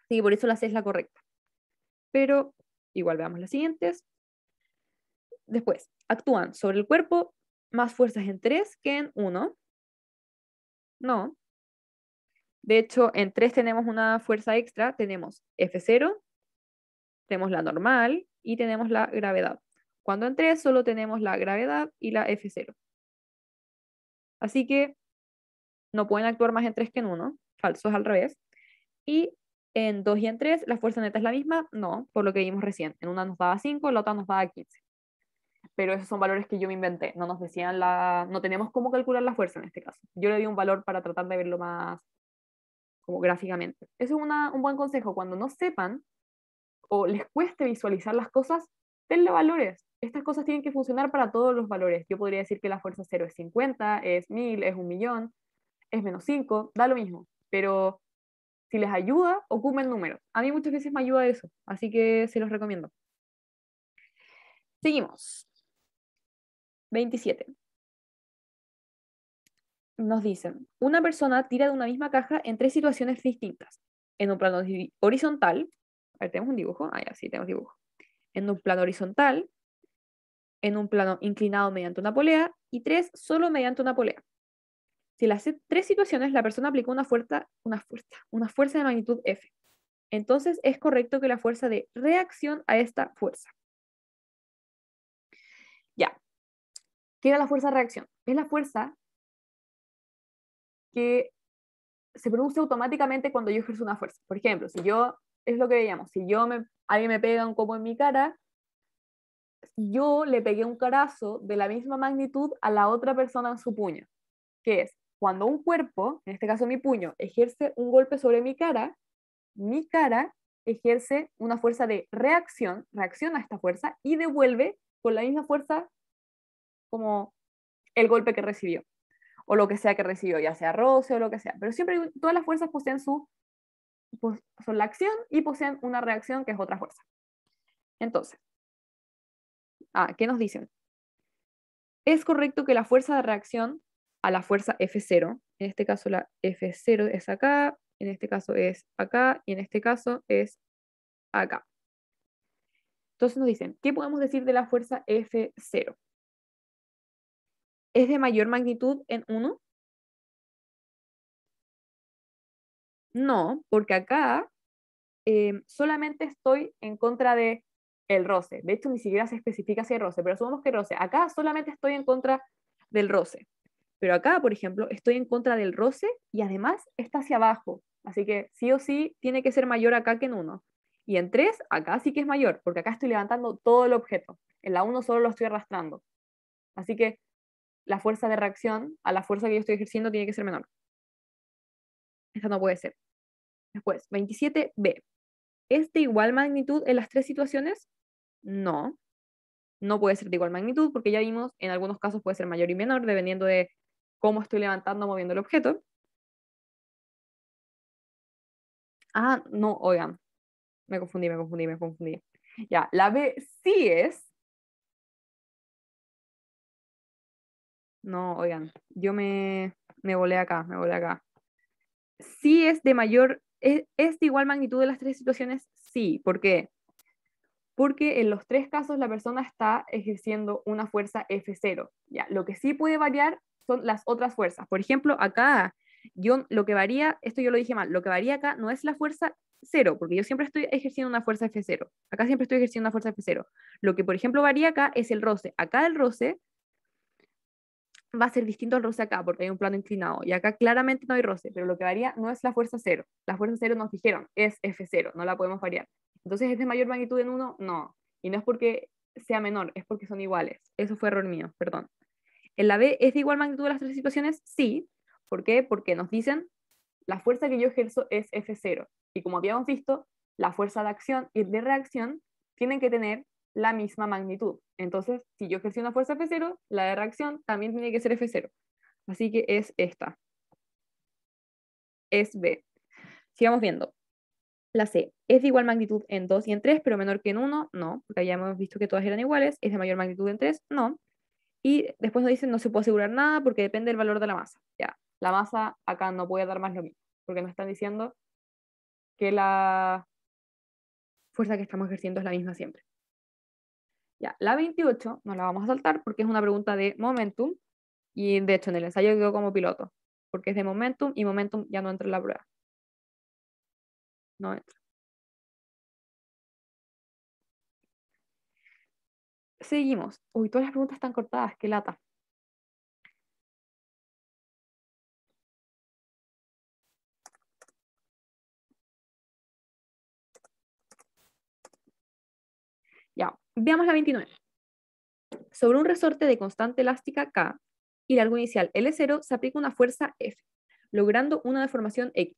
Así que por eso la C es la correcta. Pero igual veamos las siguientes. Después, actúan sobre el cuerpo más fuerzas en 3 que en 1. No. De hecho, en 3 tenemos una fuerza extra, tenemos F0, tenemos la normal y tenemos la gravedad. Cuando en 3 solo tenemos la gravedad y la F0. Así que no pueden actuar más en 3 que en 1. Falso, es al revés. Y en 2 y en 3 la fuerza neta es la misma. No, por lo que vimos recién. En una nos daba 5, en la otra nos daba 15. Pero esos son valores que yo me inventé. No nos decían no tenemos cómo calcular la fuerza en este caso. Yo le di un valor para tratar de verlo más como gráficamente. Eso es un buen consejo. Cuando no sepan o les cueste visualizar las cosas, denle valores. Estas cosas tienen que funcionar para todos los valores. Yo podría decir que la fuerza 0 es 50, es 1000, es 1.000.000, es -5, da lo mismo. Pero si les ayuda, ocupen números. A mí muchas veces me ayuda eso, así que se los recomiendo. Seguimos. 27. Nos dicen, una persona tira de una misma caja en 3 situaciones distintas. En un plano horizontal, a ver, tenemos un dibujo, ya sí, tenemos dibujo. En un plano horizontal, en un plano inclinado mediante una polea y 3 solo mediante una polea. Si las 3 situaciones la persona aplicó una fuerza de magnitud F, entonces es correcto que la fuerza de reacción a esta fuerza. Ya. ¿Qué era la fuerza de reacción? Es la fuerza que se produce automáticamente cuando yo ejerzo una fuerza. Por ejemplo, es lo que veíamos, si alguien me pega un copo en mi cara, yo le pegué un carazo de la misma magnitud a la otra persona en su puño, que es cuando un cuerpo, en este caso mi puño, ejerce un golpe sobre mi cara ejerce una fuerza de reacción, reacciona a esta fuerza y devuelve con la misma fuerza como el golpe que recibió, o lo que sea que recibió, ya sea roce o lo que sea. Pero siempre todas las fuerzas son la acción y poseen una reacción que es otra fuerza. Entonces, ¿qué nos dicen? Es correcto que la fuerza de reacción a la fuerza F0, en este caso la F0 es acá, en este caso es acá, y en este caso es acá. Entonces nos dicen, ¿qué podemos decir de la fuerza F0? ¿Es de mayor magnitud en 1? No, porque acá solamente estoy en contra de el roce. De hecho, ni siquiera se especifica si hay roce, pero supongamos que roce. Acá solamente estoy en contra del roce. Pero acá, por ejemplo, estoy en contra del roce y además está hacia abajo. Así que sí o sí tiene que ser mayor acá que en 1. Y en 3, acá sí que es mayor, porque acá estoy levantando todo el objeto. En la 1 solo lo estoy arrastrando. Así que la fuerza de reacción a la fuerza que yo estoy ejerciendo tiene que ser menor. Esta no puede ser. Después, 27b. ¿Es de igual magnitud en las 3 situaciones? No, no puede ser de igual magnitud porque ya vimos, en algunos casos puede ser mayor y menor dependiendo de cómo estoy levantando o moviendo el objeto. No, oigan, me confundí. Ya, la B sí es. No, oigan, yo me volé acá. Sí es de mayor, es de igual magnitud de las 3 situaciones, sí. ¿Por qué? Porque en los 3 casos la persona está ejerciendo una fuerza F0. Ya, lo que sí puede variar son las otras fuerzas. Por ejemplo, acá, lo que varía, esto yo lo dije mal, lo que varía acá no es la fuerza 0, porque yo siempre estoy ejerciendo una fuerza F0. Acá siempre estoy ejerciendo una fuerza F0. Lo que, por ejemplo, varía acá es el roce. Acá el roce va a ser distinto al roce acá, porque hay un plano inclinado. Y acá claramente no hay roce, pero lo que varía no es la fuerza 0. La fuerza 0 nos dijeron, es F0, no la podemos variar. Entonces, ¿es de mayor magnitud en 1? No. Y no es porque sea menor, es porque son iguales. Eso fue error mío, perdón. ¿En la B es de igual magnitud de las 3 situaciones? Sí. ¿Por qué? Porque nos dicen, la fuerza que yo ejerzo es F0. Y como habíamos visto, la fuerza de acción y de reacción tienen que tener la misma magnitud. Entonces, si yo ejercí una fuerza F0, la de reacción también tiene que ser F0. Así que es esta. Es B. Sigamos viendo. La C, ¿es de igual magnitud en 2 y en 3, pero menor que en 1? No, porque ya hemos visto que todas eran iguales. ¿Es de mayor magnitud en 3? No. Y después nos dicen no se puede asegurar nada porque depende del valor de la masa. Ya, la masa acá no puede dar más lo mismo, porque nos están diciendo que la fuerza que estamos ejerciendo es la misma siempre. Ya, la 28 no la vamos a saltar porque es una pregunta de momentum y de hecho en el ensayo quedó como piloto, porque es de momentum y momentum ya no entra en la prueba. No entra. Seguimos. Uy, todas las preguntas están cortadas, qué lata. Ya, veamos la 29. Sobre un resorte de constante elástica K y largo inicial L0 se aplica una fuerza F, logrando una deformación X.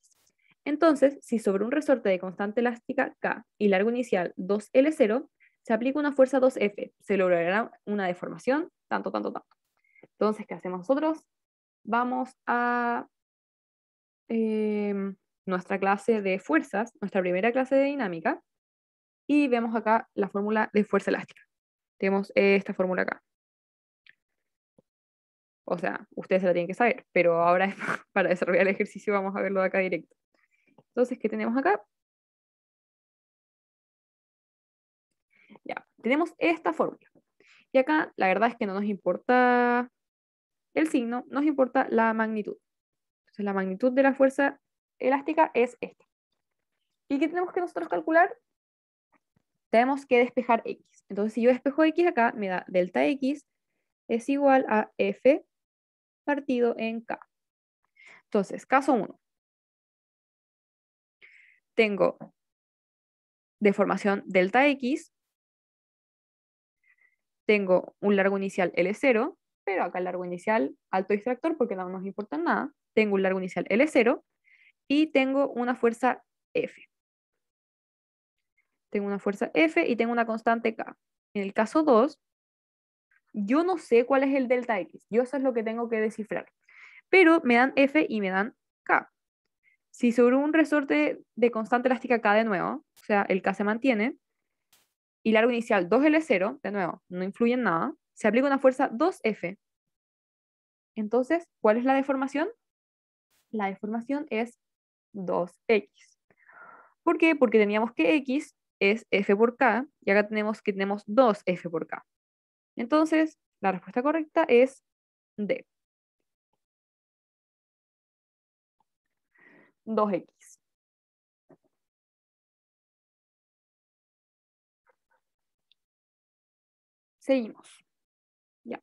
Entonces, si sobre un resorte de constante elástica K y largo inicial 2L0 se aplica una fuerza 2F, se logrará una deformación tanto, tanto, tanto. Entonces, ¿qué hacemos nosotros? Vamos a nuestra clase de fuerzas, nuestra primera clase de dinámica, y vemos acá la fórmula de fuerza elástica. Tenemos esta fórmula acá. O sea, ustedes se la tienen que saber, pero ahora para desarrollar el ejercicio vamos a verlo de acá directo. Entonces, ¿qué tenemos acá? Ya, tenemos esta fórmula. Y acá la verdad es que no nos importa el signo, nos importa la magnitud. Entonces, la magnitud de la fuerza elástica es esta. ¿Y qué tenemos que nosotros calcular? Tenemos que despejar X. Entonces, si yo despejo X acá, me da delta X es igual a F partido en K. Entonces, caso 1. Tengo deformación delta X, tengo un largo inicial L0, pero acá el largo inicial alto distractor porque no nos importa nada. Tengo un largo inicial L0 y tengo una fuerza F. Tengo una fuerza F y tengo una constante K. En el caso 2, yo no sé cuál es el delta X. Yo eso es lo que tengo que descifrar. Pero me dan F y me dan K. Si sobre un resorte de constante elástica K de nuevo, o sea, el K se mantiene, y largo inicial 2L0, de nuevo, no influye en nada, se aplica una fuerza 2F. Entonces, ¿cuál es la deformación? La deformación es 2X. ¿Por qué? Porque teníamos que X es F por K, y acá tenemos que tenemos 2F por K. Entonces, la respuesta correcta es D, 2X. Seguimos. Ya.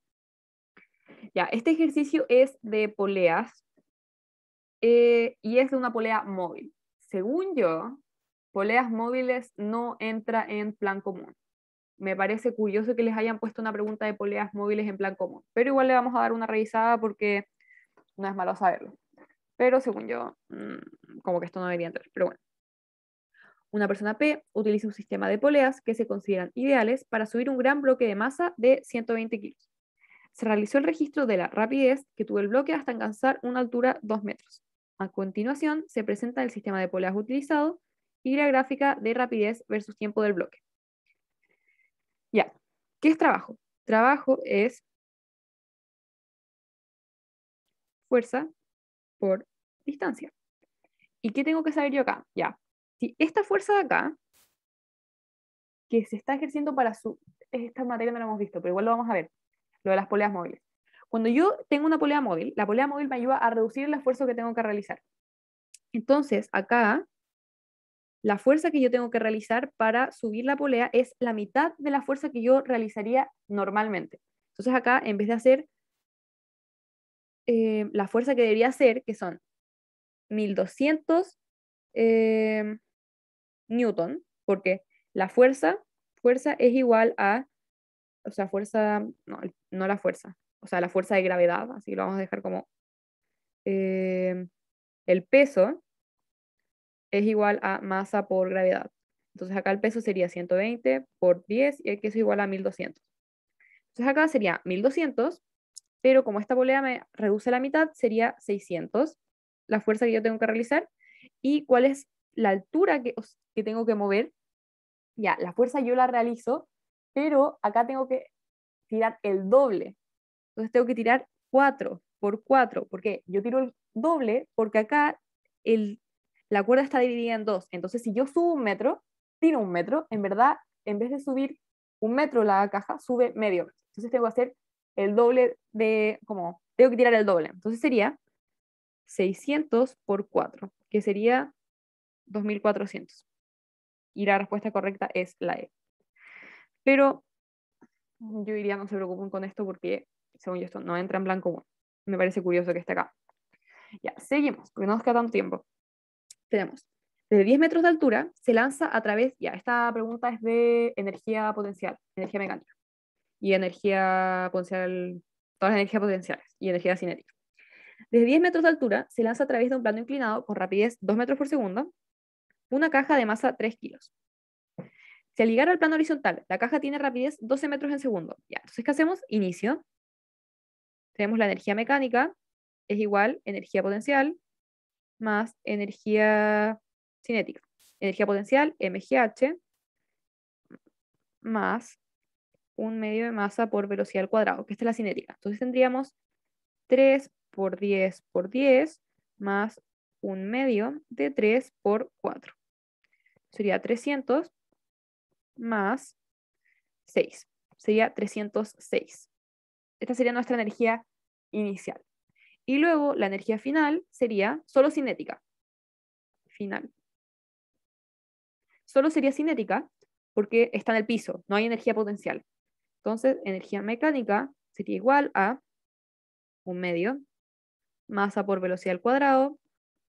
Ya, este ejercicio es de poleas y es de una polea móvil. Según yo, poleas móviles no entra en plan común. Me parece curioso que les hayan puesto una pregunta de poleas móviles en plan común, pero igual le vamos a dar una revisada porque no es malo saberlo. Pero según yo, como que esto no debería entrar, pero bueno. Una persona P utiliza un sistema de poleas que se consideran ideales para subir un gran bloque de masa de 120 kilos. Se realizó el registro de la rapidez que tuvo el bloque hasta alcanzar una altura 2 metros. A continuación, se presenta el sistema de poleas utilizado y la gráfica de rapidez versus tiempo del bloque. Ya, ¿qué es trabajo? Trabajo es fuerza por distancia. ¿Y qué tengo que saber yo acá? Ya, si esta fuerza de acá, que se está ejerciendo para su... Esta materia no la hemos visto, pero igual lo vamos a ver, lo de las poleas móviles. Cuando yo tengo una polea móvil, la polea móvil me ayuda a reducir el esfuerzo que tengo que realizar. Entonces, acá, la fuerza que yo tengo que realizar para subir la polea es la mitad de la fuerza que yo realizaría normalmente. Entonces, acá, en vez de hacer la fuerza que debería hacer, que son 1200 newton, porque la fuerza es igual a, o sea, fuerza, no, no la fuerza, o sea, la fuerza de gravedad, así que lo vamos a dejar como eh, el peso es igual a masa por gravedad. Entonces acá el peso sería 120 por 10 y aquí es igual a 1200. Entonces acá sería 1200, pero como esta polea me reduce la mitad, sería 600 la fuerza que yo tengo que realizar. ¿Y cuál es la altura que, que tengo que mover, ya, la fuerza yo la realizo, pero acá tengo que tirar el doble. Entonces tengo que tirar 4 por 4. ¿Por qué? Yo tiro el doble porque acá la cuerda está dividida en dos. Entonces si yo subo un metro, tiro un metro, en verdad, en vez de subir un metro la caja, sube medio metro. Entonces tengo que hacer el doble como, tengo que tirar el doble. Entonces sería 600 por 4, que sería 2400. Y la respuesta correcta es la E. Pero yo diría no se preocupen con esto porque, según yo, esto no entra en blanco 1. Me parece curioso que esté acá. Ya, seguimos, porque no nos queda tanto tiempo. Tenemos, desde 10 metros de altura se lanza a través, ya, esta pregunta es de energía potencial, energía mecánica, y energía potencial, todas las energías potenciales, y energía cinética. Desde 10 metros de altura se lanza a través de un plano inclinado con rapidez 2 metros por segundo, una caja de masa 3 kilos. Si al llegar al plano horizontal, la caja tiene rapidez 12 metros en segundo. Ya, entonces, ¿qué hacemos? Inicio. Tenemos la energía mecánica, es igual energía potencial más energía cinética. Energía potencial, mgh, más un medio de masa por velocidad al cuadrado, que esta es la cinética. Entonces tendríamos 3 por 10 por 10 más un medio de 3 por 4. Sería 300 más 6. Sería 306. Esta sería nuestra energía inicial. Y luego la energía final sería solo cinética. Final. Solo sería cinética porque está en el piso, no hay energía potencial. Entonces, energía mecánica sería igual a un medio, masa por velocidad al cuadrado,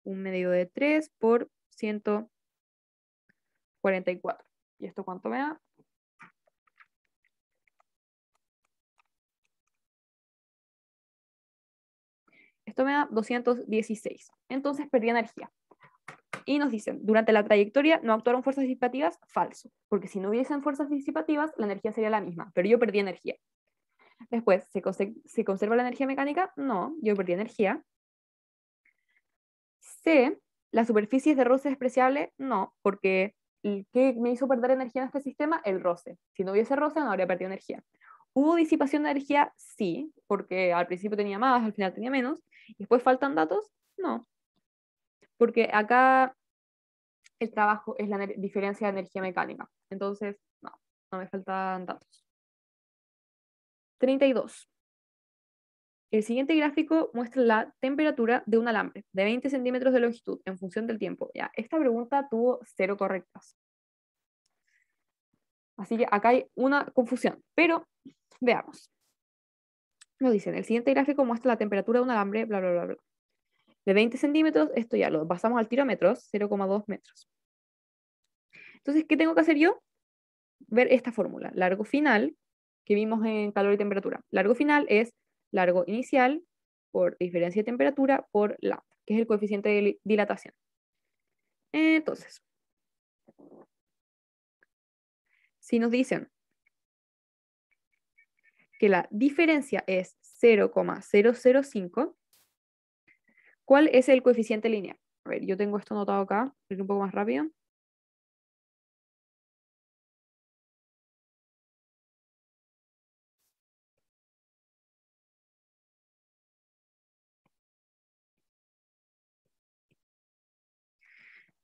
un medio de 3 por 144. ¿Y esto cuánto me da? Esto me da 216. Entonces perdí energía. Y nos dicen, durante la trayectoria no actuaron fuerzas disipativas, falso, porque si no hubiesen fuerzas disipativas, la energía sería la misma, pero yo perdí energía. Después, ¿se conserva la energía mecánica? No, yo perdí energía. C, ¿la superficie es de roce despreciable? No, porque ¿qué me hizo perder energía en este sistema? El roce. Si no hubiese roce, no habría perdido energía. ¿Hubo disipación de energía? Sí, porque al principio tenía más, al final tenía menos. ¿Y después faltan datos? No, porque acá el trabajo es la diferencia de energía mecánica. Entonces, no, no me faltan datos. 32. El siguiente gráfico muestra la temperatura de un alambre de 20 centímetros de longitud en función del tiempo. Ya, esta pregunta tuvo 0 correctas. Así que acá hay una confusión, pero veamos. Nos dicen, el siguiente gráfico muestra la temperatura de un alambre, bla, bla, bla, bla. De 20 centímetros, esto ya lo pasamos al tiro a metros, 0,2 metros. Entonces, ¿qué tengo que hacer yo? Ver esta fórmula. Largo final, que vimos en calor y temperatura. Largo final es largo inicial por diferencia de temperatura por lambda, que es el coeficiente de dilatación. Entonces, si nos dicen que la diferencia es 0,005, ¿cuál es el coeficiente lineal? A ver, yo tengo esto anotado acá, voy a ir un poco más rápido.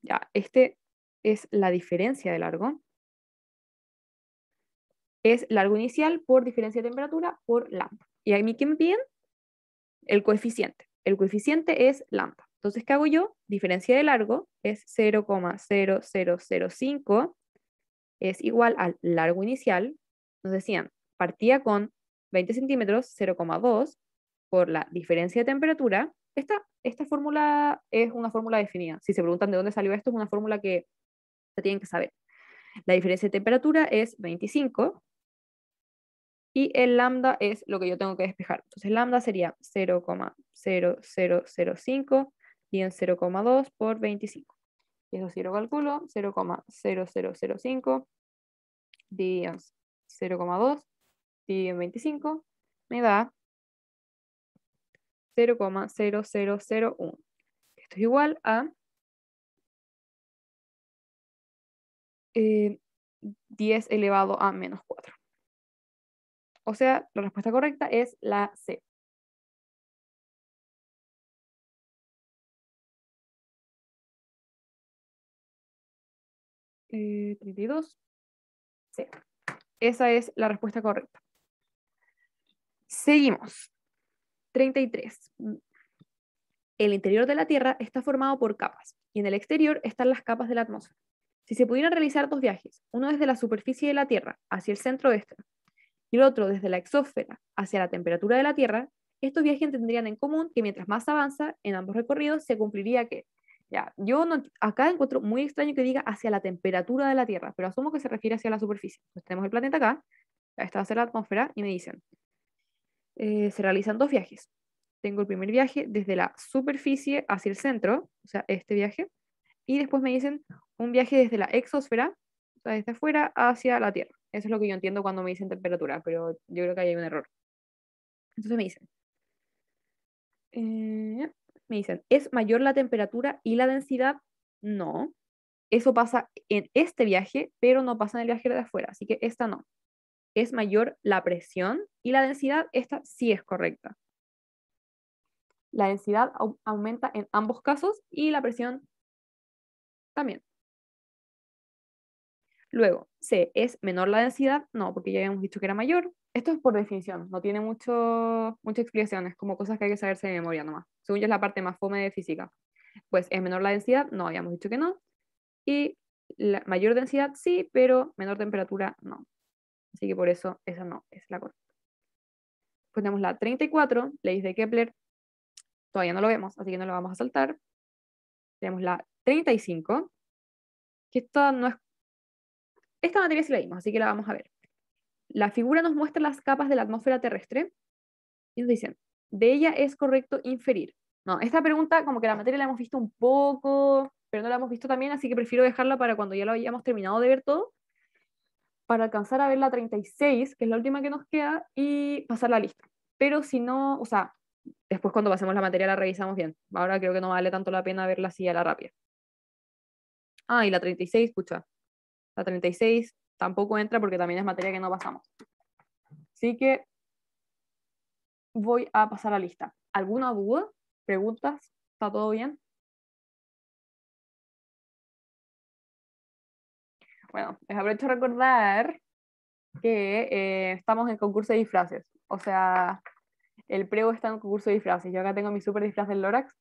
Ya, este es la diferencia de largo. Es largo inicial por diferencia de temperatura por lambda. ¿Y a mí qué me piden? El coeficiente. El coeficiente es lambda. Entonces, ¿qué hago yo? Diferencia de largo es 0,0005, es igual al largo inicial. Nos decían, partía con 20 centímetros, 0,2 por la diferencia de temperatura. Esta fórmula es una fórmula definida. Si se preguntan de dónde salió esto, es una fórmula que se tienen que saber. La diferencia de temperatura es 25 y el lambda es lo que yo tengo que despejar. Entonces, lambda sería 0,0005 y en 0,2 por 25. Y eso sí lo calculo, 0,0005 dividido en 0,2 dividido en 25 me da 0,0001. Esto es igual a eh, 10 elevado a menos 4. O sea, la respuesta correcta es la C. 32. C. Esa es la respuesta correcta. Seguimos. 33. El interior de la Tierra está formado por capas y en el exterior están las capas de la atmósfera. Si se pudieran realizar dos viajes, uno desde la superficie de la Tierra hacia el centro de esta y el otro desde la exósfera hacia la temperatura de la Tierra, estos viajes tendrían en común que mientras más avanza en ambos recorridos se cumpliría que, ya, yo no, acá encuentro muy extraño que diga hacia la temperatura de la Tierra, pero asumo que se refiere hacia la superficie. Entonces tenemos el planeta acá, esta va a ser la atmósfera y me dicen, se realizan dos viajes. Tengo el primer viaje desde la superficie hacia el centro, o sea, este viaje, y después me dicen un viaje desde la exosfera, o sea, desde afuera hacia la Tierra. Eso es lo que yo entiendo cuando me dicen temperatura, pero yo creo que ahí hay un error. Entonces eh, me dicen, ¿es mayor la temperatura y la densidad? No. Eso pasa en este viaje, pero no pasa en el viaje de afuera, así que esta no. ¿Es mayor la presión y la densidad? Esta sí es correcta. La densidad aumenta en ambos casos y la presión también. Luego, C, ¿es menor la densidad? No, porque ya habíamos dicho que era mayor. Esto es por definición, no tiene mucha explicación, es como cosas que hay que saberse de memoria nomás. Según yo es la parte más fome de física. Pues, ¿es menor la densidad? No, habíamos dicho que no. Y la mayor densidad sí, pero menor temperatura no. Así que por eso esa no es la correcta. Pues tenemos la 34, ley de Kepler, todavía no lo vemos, así que no lo vamos a saltar. Tenemos la 35, que esta no es... Esta materia sí la vimos, así que la vamos a ver. La figura nos muestra las capas de la atmósfera terrestre y nos dicen, de ella es correcto inferir. No, esta pregunta como que la materia la hemos visto un poco, pero no la hemos visto también, así que prefiero dejarla para cuando ya lo hayamos terminado de ver todo, para alcanzar a ver la 36, que es la última que nos queda, y pasar la lista. Pero si no, o sea, después cuando pasemos la materia la revisamos bien. Ahora creo que no vale tanto la pena verla así a la rápida. Ah, y la 36, pucha, la 36 tampoco entra porque también es materia que no pasamos. Así que voy a pasar la lista. ¿Alguna duda? ¿Preguntas? ¿Está todo bien? Bueno, les aprovecho a recordar que estamos en concurso de disfraces. O sea, el prego está en concurso de disfraces. Yo acá tengo mi super disfraz del Lorax.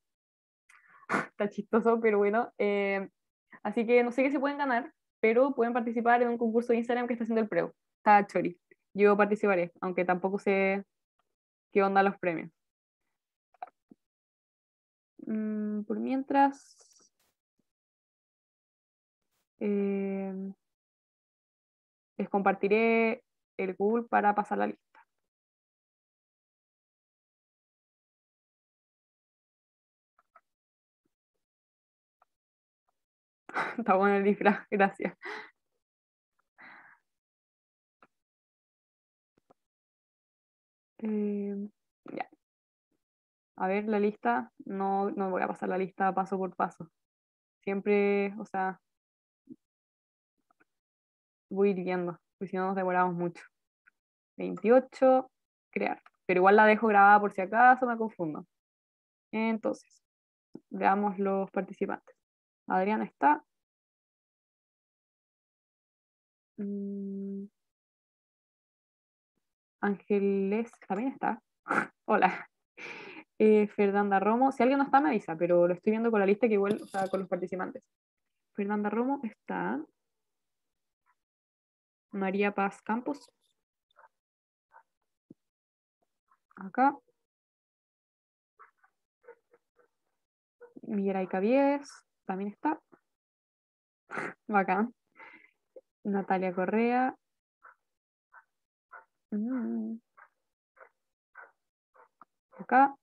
Está chistoso, pero bueno. Así que no sé qué se pueden ganar, pero pueden participar en un concurso de Instagram que está haciendo el prego. Está chori. Yo participaré, aunque tampoco sé qué onda los premios. Por mientras, eh, les compartiré el Google para pasar la lista. Está bueno el disfraz, gracias. Ya, a ver la lista. No, no voy a pasar la lista paso por paso. Siempre, o sea, voy a ir viendo, porque si no nos demoramos mucho. 28, crear. Pero igual la dejo grabada por si acaso me confundo. Entonces, veamos los participantes. Adrián está. Mm, Ángeles también está. Hola. Fernanda Romo. Si alguien no está, me avisa, pero lo estoy viendo con la lista que igual, o sea, con los participantes. Fernanda Romo está. María Paz Campos. Acá. Miguel Aycabies. También está. Bacán. Natalia Correa. Mm, Acá.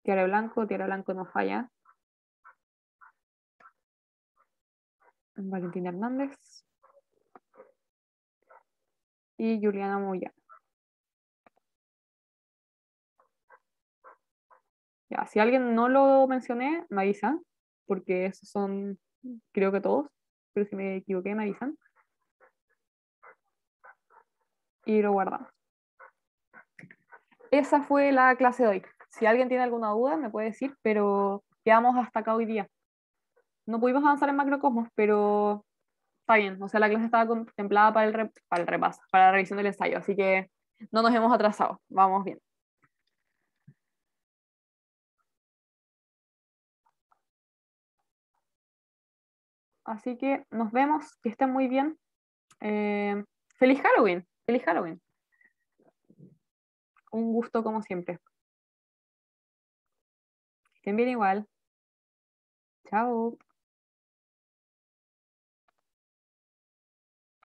Tiara Blanco. Tiara Blanco no falla. Valentina Hernández. Y Juliana Moya. Ya, si alguien no lo mencioné, me avisa, porque esos son creo que todos, pero si me equivoqué me avisan. Y lo guardamos. Esa fue la clase de hoy. Si alguien tiene alguna duda, me puede decir, pero quedamos hasta acá hoy día. No pudimos avanzar en macrocosmos, pero está bien. O sea, la clase estaba contemplada para para el repaso, para la revisión del ensayo, así que no nos hemos atrasado. Vamos bien. Así que nos vemos, que estén muy bien. ¡Feliz Halloween! ¡Feliz Halloween! Un gusto como siempre. Que estén bien igual. Chao.